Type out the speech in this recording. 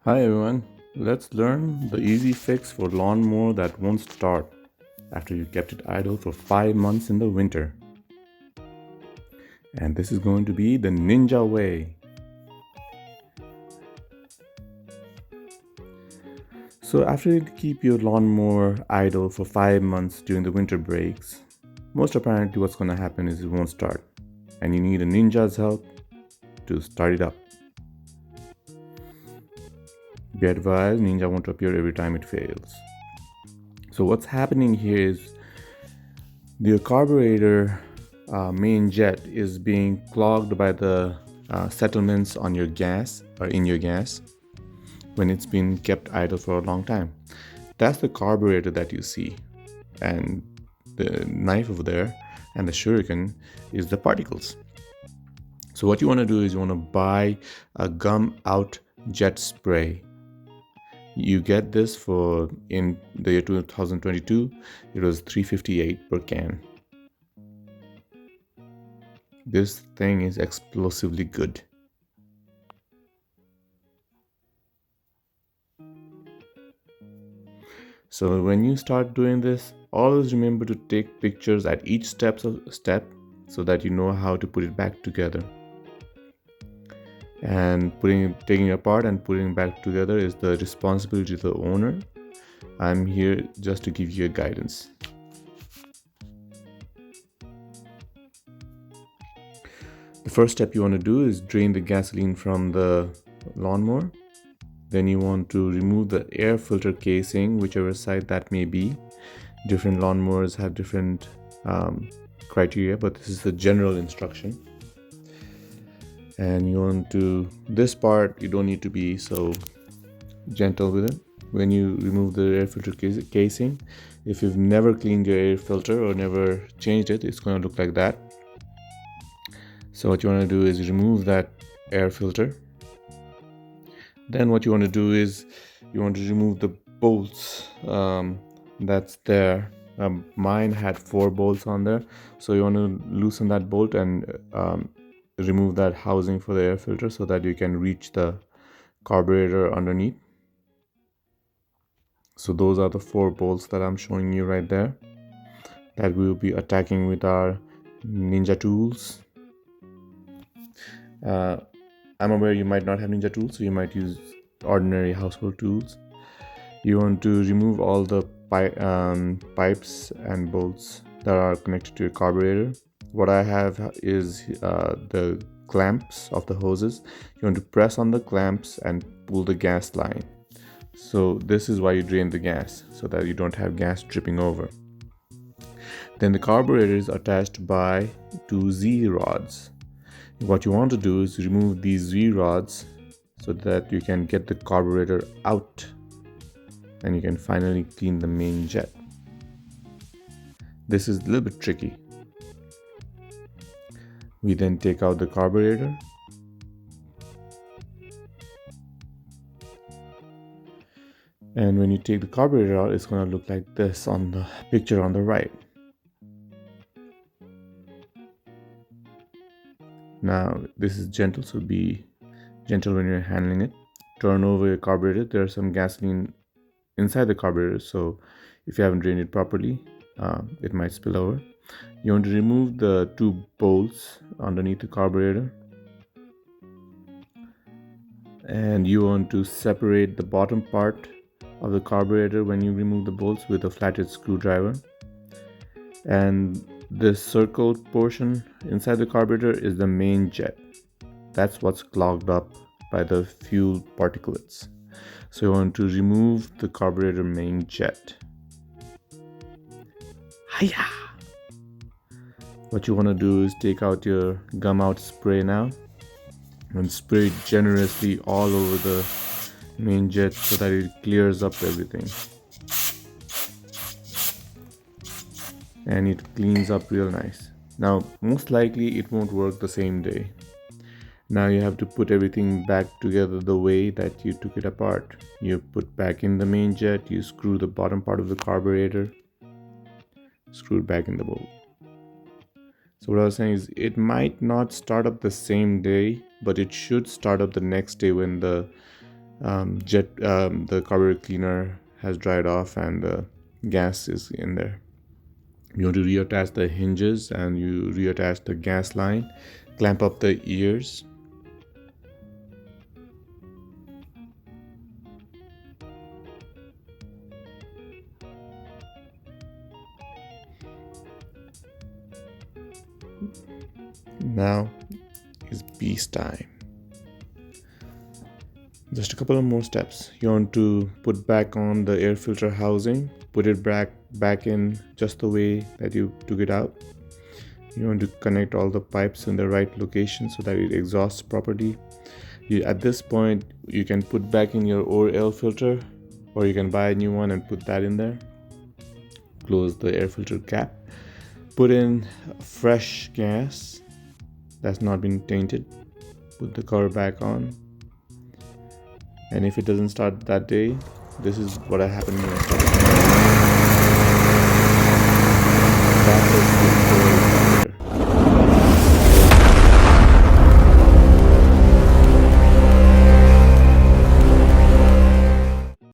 Hi everyone, let's learn the easy fix for lawnmower that won't start after you kept it idle for 5 months in the winter. And this is going to be the ninja way. So after you keep your lawnmower idle for 5 months during the winter breaks, most apparently what's going to happen is it won't start. And you need a ninja's help to start it up. Be advised, ninja won't appear every time it fails. So what's happening here is the carburetor main jet is being clogged by the settlements on your gas or in your gas when it's been kept idle for a long time. That's the carburetor that you see, and the knife over there and the shuriken is the particles. So what you want to do is you want to buy a gum out jet spray. You get this for in the year 2022 it was $3.58 per can. This thing is explosively good. So when you start doing this, always remember to take pictures at each step so that you know how to put it back together. And taking it apart and putting it back together is the responsibility of the owner. I'm here just to give you a guidance. The first step you want to do is drain the gasoline from the lawnmower. Then you want to remove the air filter casing, whichever side that may be. Different lawnmowers have different criteria, but this is the general instruction. And you want to, this part you don't need to be so gentle with it. When you remove the air filter casing, if you've never cleaned your air filter or never changed it, it's going to look like that. So what you want to do is remove that air filter. Then what you want to do is you want to remove the bolts that's there. Mine had 4 bolts on there, so you want to loosen that bolt and remove that housing for the air filter so that you can reach the carburetor underneath. So those are the 4 bolts that I'm showing you right there that we will be attacking with our ninja tools. I'm aware you might not have ninja tools, so you might use ordinary household tools. You want to remove all the pipes and bolts that are connected to your carburetor. What I have is the clamps of the hoses. You want to press on the clamps and pull the gas line. So this is why you drain the gas, so that you don't have gas dripping over. Then the carburetor is attached by 2 Z rods. What you want to do is remove these Z rods so that you can get the carburetor out and you can finally clean the main jet. This is a little bit tricky. We then take out the carburetor. And when you take the carburetor out, it's going to look like this on the picture on the right. Now, this is gentle, so be gentle when you're handling it. Turn over your carburetor. There's some gasoline inside the carburetor, so if you haven't drained it properly, it might spill over. You want to remove the 2 bolts underneath the carburetor, and you want to separate the bottom part of the carburetor when you remove the bolts with a flathead screwdriver. And this circled portion inside the carburetor is the main jet. That's what's clogged up by the fuel particulates. So you want to remove the carburetor main jet. Hiya! What you want to do is take out your gum out spray now and spray it generously all over the main jet so that it clears up everything. And it cleans up real nice. Now, most likely it won't work the same day. Now you have to put everything back together the way that you took it apart. You put back in the main jet, you screw the bottom part of the carburetor, screw it back in the bolt. So what I was saying is it might not start up the same day, but it should start up the next day when the jet the carburetor cleaner has dried off and the gas is in there. You want to reattach the hinges and you reattach the gas line, clamp up the ears. Now is beast time. Just a couple of more steps. You want to put back on the air filter housing, put it back in just the way that you took it out. You want to connect all the pipes in the right location so that it exhausts properly. At this point, you can put back in your old air filter, or you can buy a new one and put that in there. Close the air filter cap. Put in fresh gas that's not been tainted. Put the cover back on. And if it doesn't start that day, this is what happened when I started.